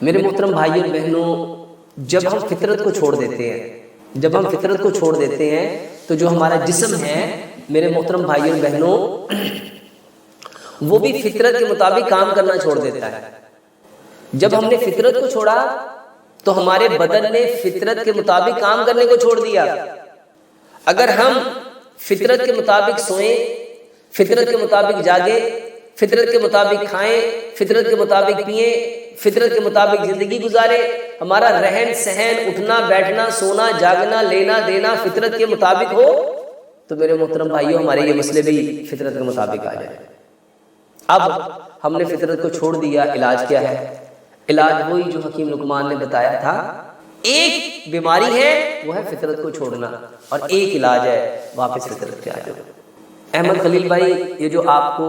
میرے محترم بھائیوں اور بہنوں، جب ہم فطرت کو چھوڑ دیتے ہیں تو جو ہمارا جسم ہے میرے محترم بھائیوں اور بہنوں وہ بھی فطرت کے مطابق کام کرنا چھوڑ دیتا ہے۔ جب ہم نے فطرت کو چھوڑا تو ہمارے بدن نے فطرت کے مطابق کام کرنے کو چھوڑ دیا۔ اگر ہم فطرت کے مطابق سوئیں، فطرت کے مطابق جاگیں، فطرت کے مطابق کھائیں، فطرت کے مطابق پئیں، فطرت کے مطابق زندگی گزارے، ہمارا رہن سہن، اٹھنا بیٹھنا، سونا جاگنا، لینا دینا فطرت کے مطابق ہو تو میرے محترم بھائیوں ہمارے یہ مسئلے بھی فطرت کے مطابق آ جائیں۔ اب ہم نے فطرت کو چھوڑ دیا، علاج کیا ہے؟ علاج وہی جو حکیم لقمان نے بتایا تھا۔ ایک بیماری ہے وہ ہے فطرت کو چھوڑنا، اور ایک علاج ہے واپس فطرت پہ آ جاؤ۔ احمد خلیل بھائی، یہ جو آپ کو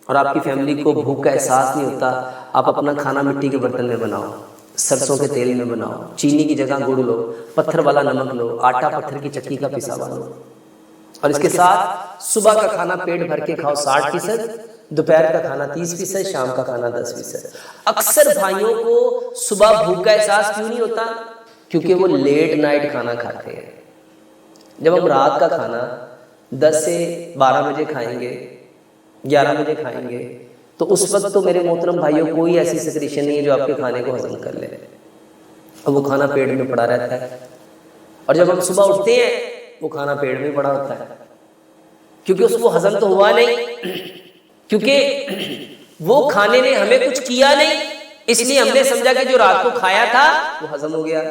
اور آپ کی فیملی کو بھوک کا احساس نہیں ہوتا، آپ اپنا کھانا مٹی کے برتن میں بناؤ، سرسوں کے تیل میں بناؤ، چینی کی جگہ گڑ لو، پتھر والا نمک لو، آٹا پتھر کی چکی کا پسا ہوا لو، اور اس کے ساتھ صبح کا کھانا پیٹ بھر کے کھاؤ 60%، دوپہر کا کھانا 30%، شام کا کھانا 10%۔ اکثر بھائیوں کو صبح بھوک کا احساس کیوں نہیں ہوتا؟ کیونکہ وہ لیٹ نائٹ کھانا کھاتے ہیں۔ جب ہم رات کا کھانا 10 سے 12 بجے کھائیں گے، 11 بجے کھائیں گے، تو اس وقت تو میرے محترم بھائیوں کوئی ایسی سیکریشن نہیں ہے جو آپ کے کھانے کو ہضم کر لے، اور وہ کھانا پیٹ میں پڑا رہتا ہے۔ اور جب ہم صبح اٹھتے ہیں وہ کھانا پیٹ میں پڑا ہوتا ہے، کیونکہ اس کو ہضم تو ہوا نہیں، کیونکہ وہ کھانے نے ہمیں کچھ کیا نہیں، اس لیے ہم نے سمجھا کہ جو رات کو کھایا تھا وہ ہضم ہو گیا۔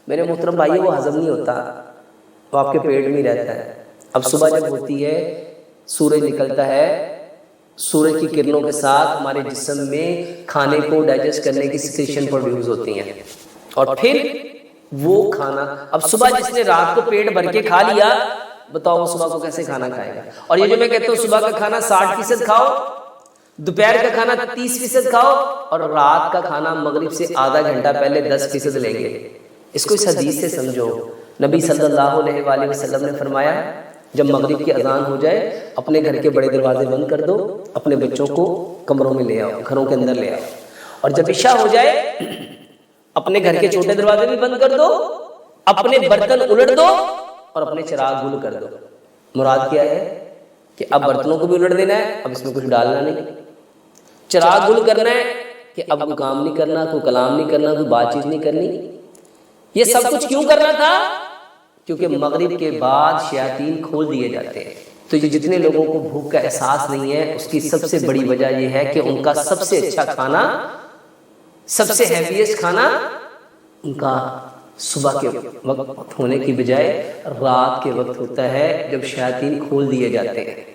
میرے محترم بھائیوں وہ ہضم نہیں ہوتا، وہ آپ کے پیٹ میں ہی رہتا ہے۔ اب صبح جب ہوتی ہے، سورج نکلتا ہے، سورج کی کرنوں کے ساتھ ہمارے جسم میں کھانے کو ڈائجسٹ کرنے کی سیکریشن پروڈیوس ہوتی ہیں، اور پھر وہ کھانا، اب صبح جس نے رات کو پیٹ بھر کے کھا لیا، بتاؤ وہ صبح کو کیسے کھانا کھائے گا؟ اور یہ جو میں کہتا ہوں صبح کا کھانا 60% کھاؤ، دوپہر کا کھانا 30% کھاؤ، اور رات کا کھانا مغرب سے آدھا گھنٹہ پہلے 10% لیں گے۔ اس کو اس حدیث سے سمجھو۔ نبی صلی اللہ علیہ وآلہ وسلم نے فرمایا جب مغرب کی اذان ہو جائے اپنے گھر کے بڑے دروازے بند کر دو، اپنے بچوں کو کمروں میں لے آؤ، گھروں کے اندر لے آؤ، اور جب عشاء ہو جائے اپنے گھر کے چھوٹے دروازے بھی بند کر دو، اپنے برتن الٹ دو اور اپنے چراغ گل کر دو۔ مراد کیا ہے کہ اب برتنوں کو بھی الٹ دینا ہے، اب اس میں کچھ ڈالنا نہیں، چراغ گل کرنا ہے کہ اب کوئی کام نہیں کرنا، کوئی کلام نہیں کرنا، کوئی بات چیت نہیں کرنی۔ یہ سب کچھ کیوں کرنا تھا؟ کیونکہ مغرب کے بعد شیاطین کھول دیے جاتے ہیں۔ تو یہ جتنے لوگوں کو بھوک کا احساس نہیں ہے اس کی سب سے بڑی وجہ یہ ہے کہ ان کا سب سے اچھا کھانا، سب سے ہیویسٹ کھانا ان کا صبح کے وقت ہونے کی بجائے رات کے وقت ہوتا ہے، جب شیاطین کھول دیے جاتے ہیں۔